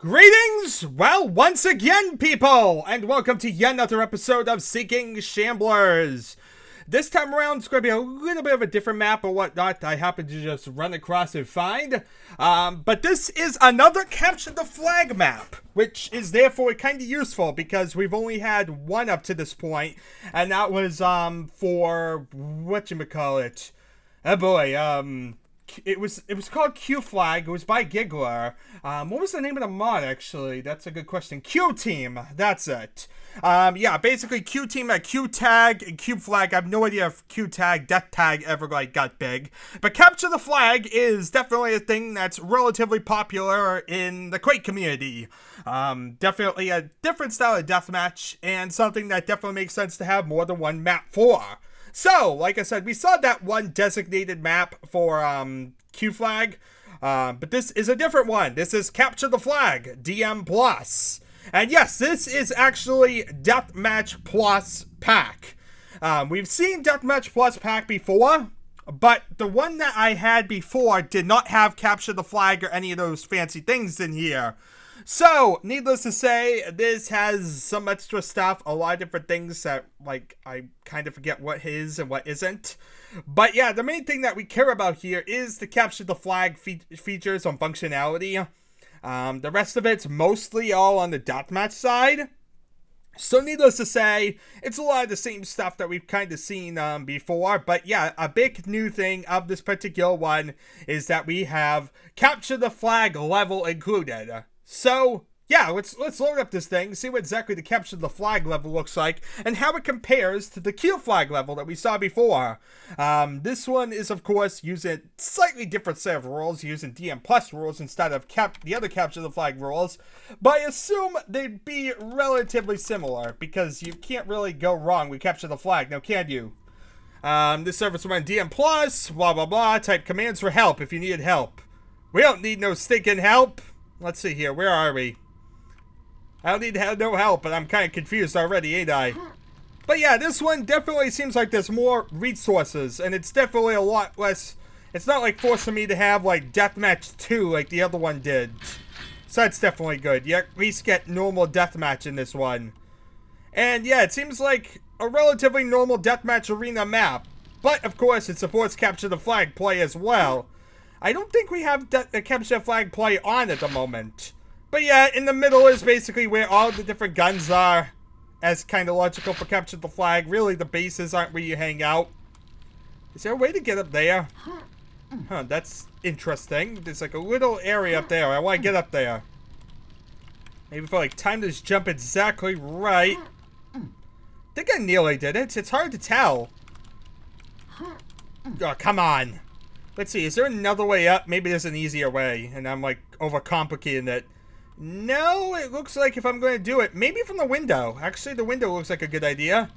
Greetings! Well, once again, people! And welcome to yet another episode of Seeking Shamblers. This time around, it's going to be a little bit of a different map or whatnot I happened to just run across and find. But this is another Capture the Flag map, which is therefore kind of useful because we've only had one up to this point. And that was, for, whatchamacallit? Oh boy, It was called Q Flag. It was by Giggler. What was the name of the mod, actually? That's a good question. Q Team. That's it. Yeah, basically Q Team at Q Tag and Q Flag. I have no idea if Q Tag, Death Tag ever got big. But Capture the Flag is definitely a thing that's relatively popular in the Quake community. Definitely a different style of deathmatch and something that definitely makes sense to have more than one map for. So, like I said, we saw that one designated map for Q Flag, but this is a different one. This is Capture the Flag, DMPLUS. And yes, this is actually Deathmatch Plus Pack. We've seen Deathmatch Plus Pack before, but the one that I had before did not have Capture the Flag or any of those fancy things in here. So, needless to say, this has some extra stuff, a lot of different things that, like, I kind of forget what is and what isn't. But yeah, the main thing that we care about here is the Capture the Flag features on functionality. The rest of it's mostly all on the deathmatch side. So needless to say, it's a lot of the same stuff that we've kind of seen before. But yeah, a big new thing of this particular one is that we have Capture the Flag level included. So, yeah, let's load up this thing, see what exactly the Capture the Flag level looks like, and how it compares to the Q Flag level that we saw before. This one is, of course, using slightly different set of rules, using DMPLUS rules instead of the other Capture the Flag rules, but I assume they'd be relatively similar, because you can't really go wrong with Capture the Flag, now can you? This service will run DMPLUS, blah blah blah, type commands for help if you needed help. We don't need no stinking help. Let's see here, where are we? I don't need to have no help, but I'm kind of confused already, ain't I? But yeah, this one definitely seems like there's more resources, and it's definitely a lot less. It's not like forcing me to have like Deathmatch 2 like the other one did. So that's definitely good. You at least get normal Deathmatch in this one. And yeah, it seems like a relatively normal Deathmatch arena map. But of course, it supports Capture the Flag play as well. I don't think we have the Capture the Flag play on at the moment. But yeah, in the middle is basically where all the different guns are. As kind of logical for Capture the Flag. Really, the bases aren't where you hang out. Is there a way to get up there? Huh, that's interesting. There's like a little area up there. I want to get up there. Maybe if I like time this jump exactly right. I think I nearly did it. It's hard to tell. Oh, come on. Let's see, is there another way up? Maybe there's an easier way, and I'm, like, overcomplicating it. No, it looks like if I'm going to do it, maybe from the window. Actually, the window looks like a good idea.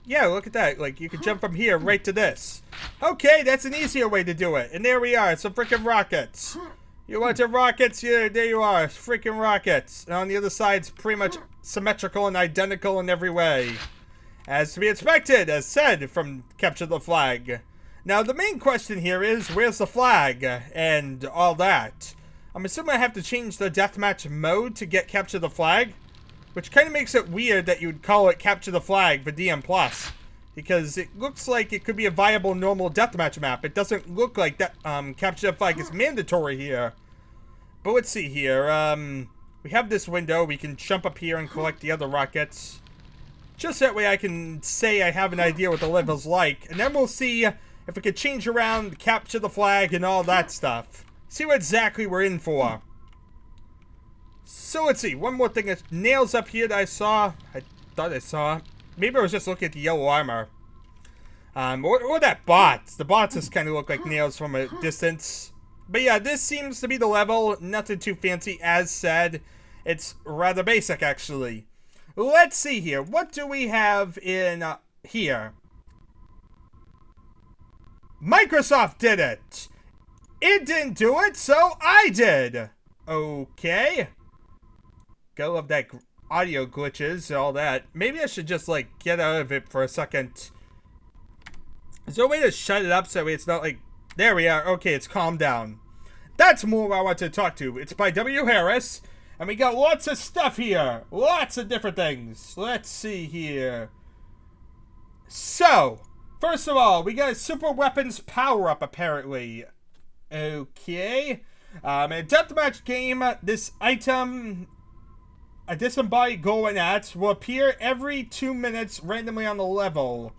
Yeah, look at that. Like, you can jump from here right to this. Okay, that's an easier way to do it. And there we are, some freaking rockets. You want your rockets? Yeah, there you are, freaking rockets. And on the other side, it's pretty much symmetrical and identical in every way. As to be expected, as said, from Capture the Flag. Now, the main question here is, where's the flag and all that? I'm assuming I have to change the deathmatch mode to get Capture the Flag, which kind of makes it weird that you would call it Capture the Flag for DMPLUS, because it looks like it could be a viable normal deathmatch map. It doesn't look like that Capture the Flag is mandatory here. But let's see here. We have this window. We can jump up here and collect the other rockets. Just that way I can say I have an idea what the level's like, and then we'll see if we could change around, Capture the Flag, and all that stuff. See what exactly we're in for. So let's see. One more thing. Nails up here that I saw. I thought I saw. Maybe I was just looking at the yellow armor. Or that bot. The bots just kind of look like nails from a distance. But yeah, this seems to be the level. Nothing too fancy. As said, it's rather basic, actually. Let's see here. What do we have in here? Microsoft did it! It didn't do it, so I did! Okay. Gotta love that audio glitches and all that. Maybe I should just, like, get out of it for a second. Is there a way to shut it up so it's not, like... There we are. Okay, it's calmed down. That's more I want to talk to. It's by W. Harris. And we got lots of stuff here. Lots of different things. Let's see here. So, first of all, we got a super weapons power-up, apparently. Okay. In a deathmatch game, this item, a disembodied going at, will appear every 2 minutes randomly on the level.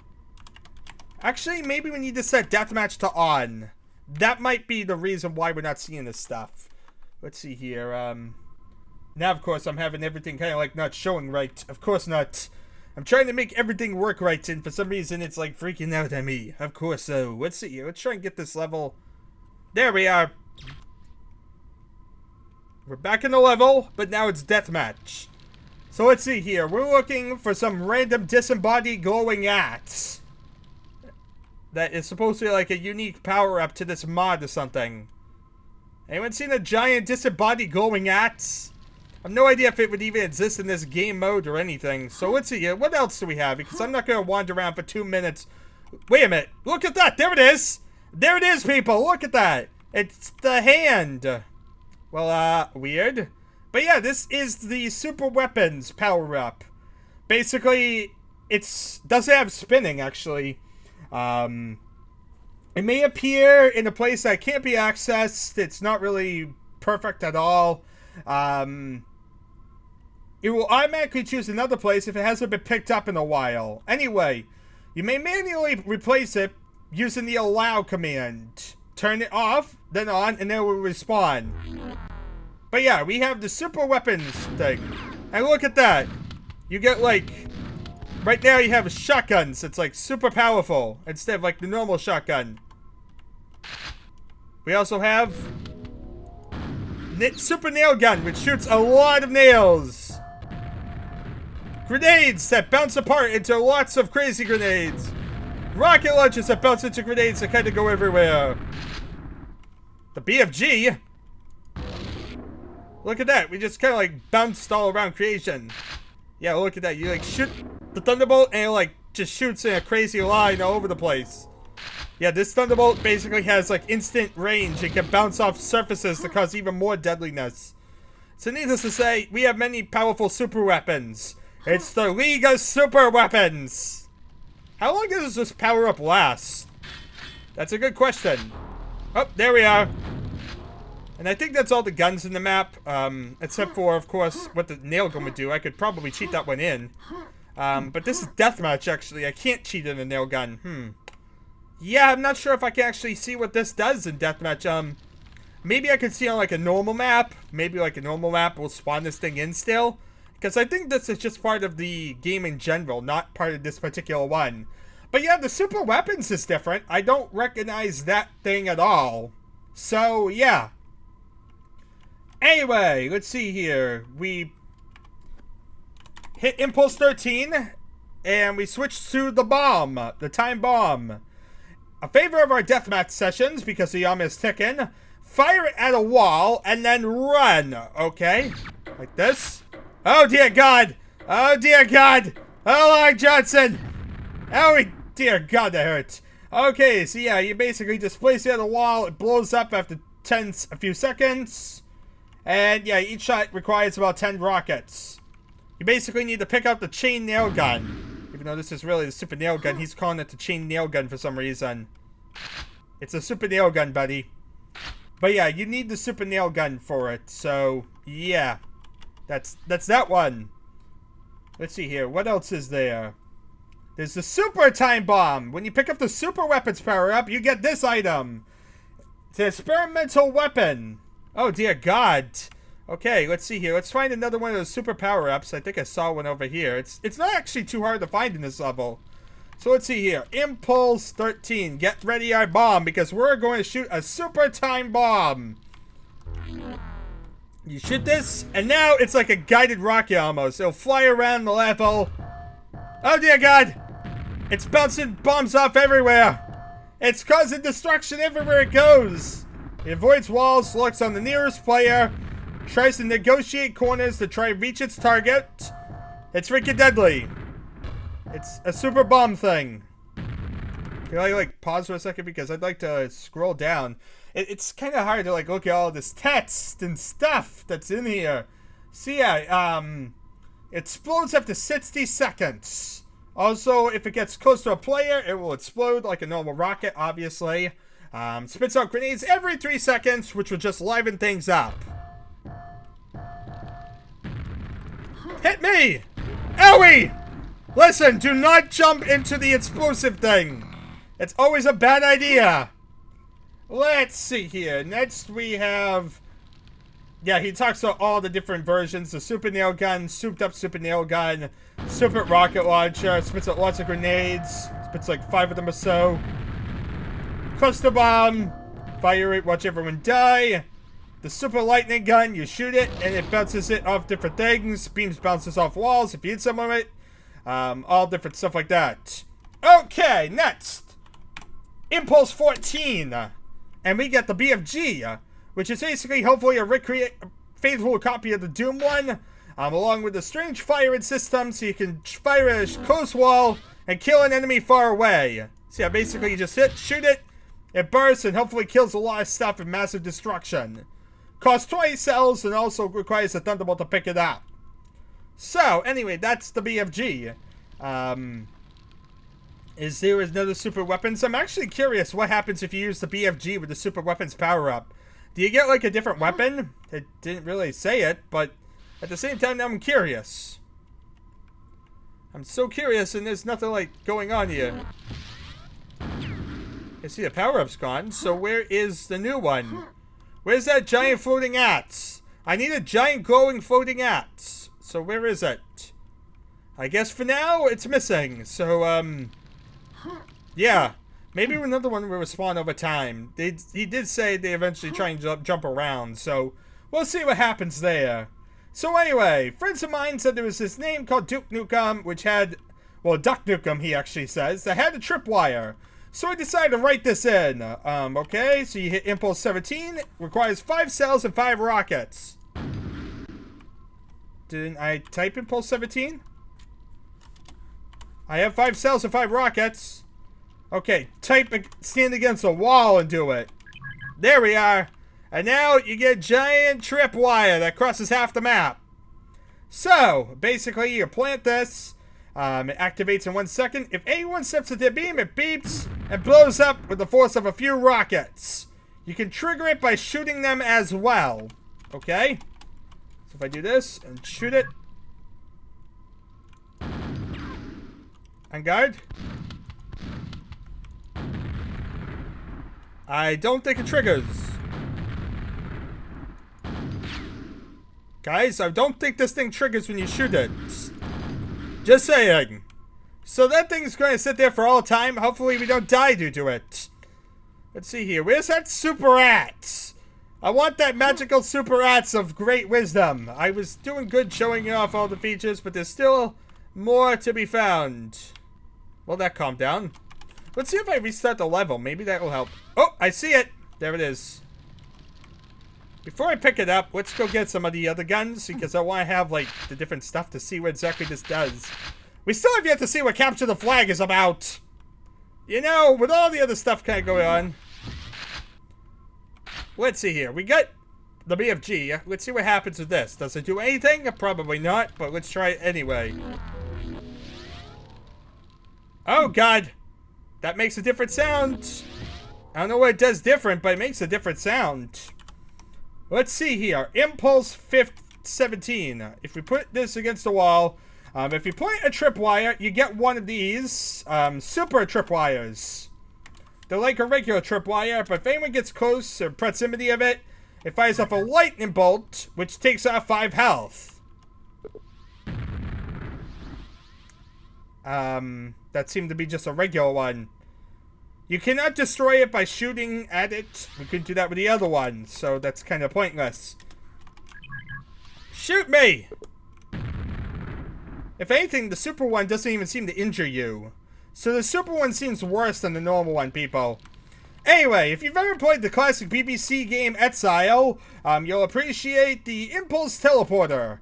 Actually, maybe we need to set deathmatch to on. That might be the reason why we're not seeing this stuff. Let's see here. Now, of course, I'm having everything kind of like not showing right. Of course not. I'm trying to make everything work right, and for some reason it's like freaking out at me. Of course so. Let's see here. Let's try and get this level. There we are. We're back in the level, but now it's deathmatch. So let's see here. We're looking for some random disembodied glowing at. That is supposed to be like a unique power-up to this mod or something. Anyone seen a giant disembodied glowing at? I have no idea if it would even exist in this game mode or anything. So let's see here. What else do we have? Because I'm not going to wander around for 2 minutes. Wait a minute. Look at that. There it is. There it is, people. Look at that. It's the hand. Well, weird. But yeah, this is the super weapons power-up. Basically, it doesn't have spinning, actually. It may appear in a place that can't be accessed. It's not really perfect at all. It will automatically choose another place if it hasn't been picked up in a while. Anyway, you may manually replace it using the allow command. Turn it off, then on, and then it will respawn. But yeah, we have the super weapons thing. And look at that. You get like, right now you have a shotgun, so it's like super powerful instead of like the normal shotgun. We also have super nail gun, which shoots a lot of nails. Grenades that bounce apart into lots of crazy grenades. Rocket launchers that bounce into grenades that kind of go everywhere. The BFG. Look at that. We just kind of like bounced all around creation. Yeah, look at that. You like shoot the Thunderbolt and it like just shoots in a crazy line all over the place. Yeah, this Thunderbolt basically has like instant range. It can bounce off surfaces to cause even more deadliness. So needless to say, we have many powerful super weapons. It's the League of Super Weapons. How long does this power-up last? That's a good question. Oh, there we are. And I think that's all the guns in the map, except for, of course, what the nail gun would do. I could probably cheat that one in. But this is deathmatch, actually. I can't cheat in a nail gun. Yeah, I'm not sure if I can actually see what this does in deathmatch. Maybe I could see on, like, a normal map. Maybe, like, a normal map will spawn this thing in still. Because I think this is just part of the game in general, not part of this particular one. But yeah, the super weapons is different. I don't recognize that thing at all. So, yeah. Anyway, let's see here. We hit Impulse 13, and we switch to the bomb, the time bomb. A favor of our deathmatch sessions, because the arm is ticking. Fire it at a wall, and then run, okay? Like this. Oh, dear God. Oh, dear God. Oh, Lord Johnson. Oh, dear God, that hurts. Okay, so yeah, you basically just place it at a wall. It blows up after a few seconds. And yeah, each shot requires about 10 rockets. You basically need to pick up the chain nail gun. Even though this is really the super nail gun, he's calling it the chain nail gun for some reason. It's a super nail gun, buddy. But yeah, you need the super nail gun for it. So, yeah. That's that one. Let's see here. What else is there? There's the super time bomb. When you pick up the super weapons power up, you get this item. It's an experimental weapon. Oh, dear God. Okay, let's see here. Let's find another one of those super power-ups. I think I saw one over here. It's not actually too hard to find in this level. So let's see here. Impulse 13. Get ready our bomb, because we're going to shoot a super time bomb. You shoot this, and now it's like a guided rocket almost. It'll fly around the level. Oh, dear God. It's bouncing bombs off everywhere. It's causing destruction everywhere it goes. It avoids walls, looks on the nearest player, tries to negotiate corners to try to reach its target. It's freaking deadly. It's a super bomb thing. Can I like pause for a second because I'd like to scroll down. it's kind of hard to like look at all this text and stuff that's in here. So yeah, it explodes after 60 seconds. Also, if it gets close to a player, it will explode like a normal rocket, obviously. Spits out grenades every 3 seconds, which will just liven things up. Hit me! Owie! Listen, do not jump into the explosive thing. It's always a bad idea. Let's see here. Next we have... Yeah, he talks about all the different versions. The super nail gun, souped up super nail gun, super rocket launcher, spits out lots of grenades, spits like 5 of them or so. Cluster bomb, fire it, watch everyone die. The super lightning gun, you shoot it and it bounces it off different things. Beams bounces off walls if you hit someone with it. All different stuff like that. Okay, next. Impulse 14. And we get the BFG. Which is basically hopefully a faithful copy of the Doom one, along with a strange firing system so you can fire a close wall and kill an enemy far away. So yeah, basically you just shoot it, it bursts and hopefully kills a lot of stuff in massive destruction. Costs 20 cells and also requires a Thunderbolt to pick it up. So anyway, that's the BFG. Is there another super weapons? I'm actually curious what happens if you use the BFG with the super weapons power up. Do you get like a different weapon? It didn't really say it, but at the same time, I'm curious. I'm so curious, and there's nothing like going on here. I see the power-up's gone, so where is the new one? Where's that giant floating axe? I need a giant glowing floating axe. So where is it? I guess for now, it's missing. So, yeah. Maybe another one will respawn over time. He did say they eventually try and jump around, so we'll see what happens there. So anyway, friends of mine said there was this name called Duke Nukem, which had, well, Duck Nukem, he actually says, that had a tripwire. So I decided to write this in. Okay, so you hit Impulse 17, requires 5 cells and 5 rockets. Didn't I type Impulse 17? I have 5 cells and 5 rockets. Okay, type stand against a wall and do it. There we are. And now you get a giant tripwire that crosses half the map. So, basically, you plant this. It activates in 1 second. If anyone steps into the beam, it beeps and blows up with the force of a few rockets. You can trigger it by shooting them as well. Okay? So if I do this and shoot it. On guard. I don't think it triggers. Guys, I don't think this thing triggers when you shoot it. Just saying. So that thing's going to sit there for all time. Hopefully we don't die due to it. Let's see here. Where's that super rat? I want that magical super rats of great wisdom. I was doing good showing you off all the features, but there's still more to be found. Well, that calmed down. Let's see if I restart the level. Maybe that will help. Oh, I see it. There it is. Before I pick it up, let's go get some of the other guns, because I want to have, like, the different stuff to see what exactly this does. We still have yet to see what Capture the Flag is about. You know, with all the other stuff kind of going on. Let's see here. We got the BFG. Let's see what happens with this. Does it do anything? Probably not, but let's try it anyway. Oh, God. That makes a different sound. I don't know what it does different, but it makes a different sound. Let's see here. Impulse 17. If we put this against the wall, if you plant a tripwire, you get one of these super tripwires. They're like a regular tripwire, but if anyone gets close to proximity of it, it fires off a lightning bolt, which takes off 5 health. That seemed to be just a regular one. You cannot destroy it by shooting at it. We couldn't do that with the other one, so that's kind of pointless. Shoot me! If anything, the super one doesn't even seem to injure you. So the super one seems worse than the normal one, people. Anyway, if you've ever played the classic BBC game Exile, you'll appreciate the Impulse Teleporter.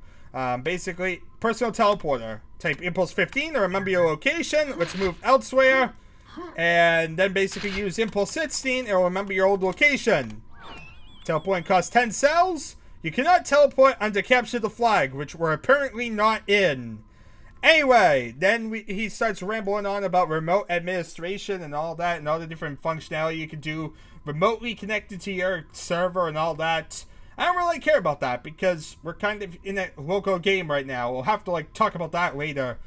Basically, personal teleporter. Type Impulse 15 to remember your location. Let's move elsewhere. And then basically use Impulse 16 and remember your old location. Teleporting costs 10 cells. You cannot teleport under capture the flag, which we're apparently not in. Anyway, then he starts rambling on about remote administration and all that, and all the different functionality you can do remotely connected to your server and all that. I don't really care about that because we're kind of in a local game right now. We'll have to like talk about that later.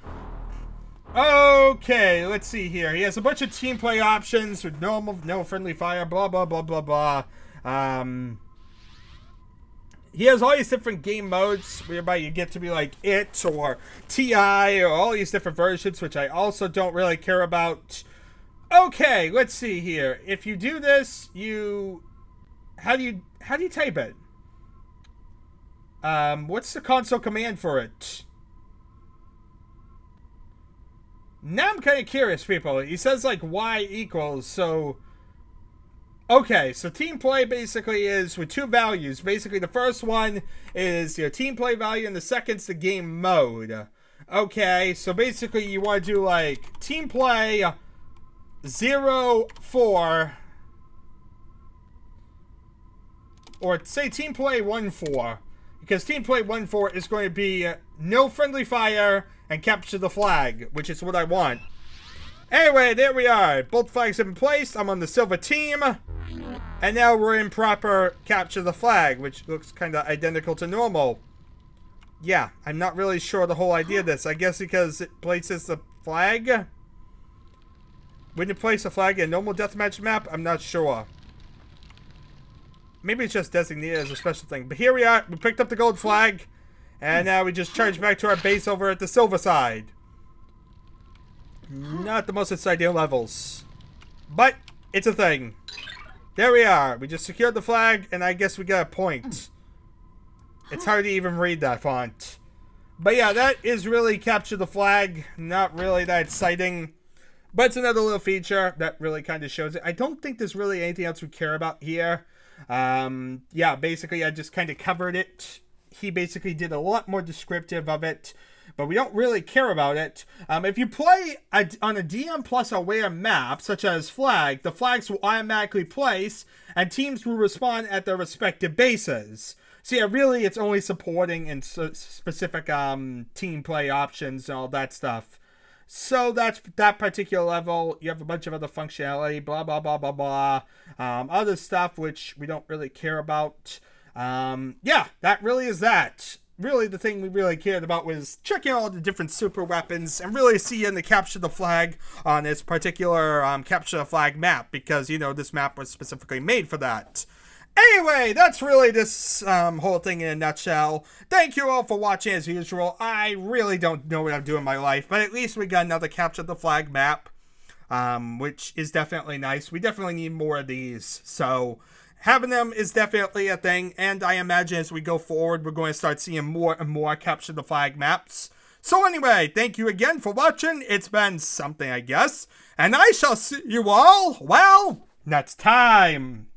Okay, let's see here. He has a bunch of team play options with no friendly fire, blah blah blah blah blah. He has all these different game modes whereby you get to be like it or TI or all these different versions, which I also don't really care about. Okay, let's see here. If you do this, how do you type it? What's the console command for it? Now I'm kind of curious, people. He says like Y equals, so okay, so team play basically is with two values. Basically, the first one is your team play value, and the second's the game mode. Okay, so basically you want to do like team play 0-4, or say team play 1-4, because team play 1-4 is going to be no friendly fire and capture the flag, which is what I want. Anyway, there we are. Both flags have been placed. I'm on the silver team. And now we're in proper capture the flag, which looks kind of identical to normal. Yeah, I'm not really sure the whole idea of this. I guess because it places the flag. When you place a flag in a normal deathmatch map, I'm not sure. Maybe it's just designated as a special thing. But here we are. We picked up the gold flag. And now we just charge back to our base over at the silver side. Not the most exciting levels. But it's a thing. There we are. We just secured the flag, and I guess we got a point. It's hard to even read that font. But yeah, that is really capture the flag. Not really that exciting. But it's another little feature that really kind of shows it. I don't think there's really anything else we care about here. Yeah, basically I just kind of covered it. He basically did a lot more descriptive of it. But we don't really care about it. If you play on a DMPLUS aware map, such as Flag, the flags will automatically place, and teams will respawn at their respective bases. So yeah, really, it's only supporting in specific team play options and all that stuff. So that's that particular level. You have a bunch of other functionality, blah, blah, blah, blah, blah. Other stuff, which we don't really care about. Yeah, that really is that. Really, the thing we really cared about was checking all the different super weapons and really seeing the capture the flag on this particular capture the flag map, because, you know, this map was specifically made for that. Anyway, that's really this whole thing in a nutshell. Thank you all for watching as usual. I really don't know what I'm doing in my life, but at least we got another capture the flag map, which is definitely nice. We definitely need more of these, so having them is definitely a thing, and I imagine as we go forward, we're going to start seeing more and more capture the flag maps. So anyway, thank you again for watching. It's been something, I guess, and I shall see you all, well, next time.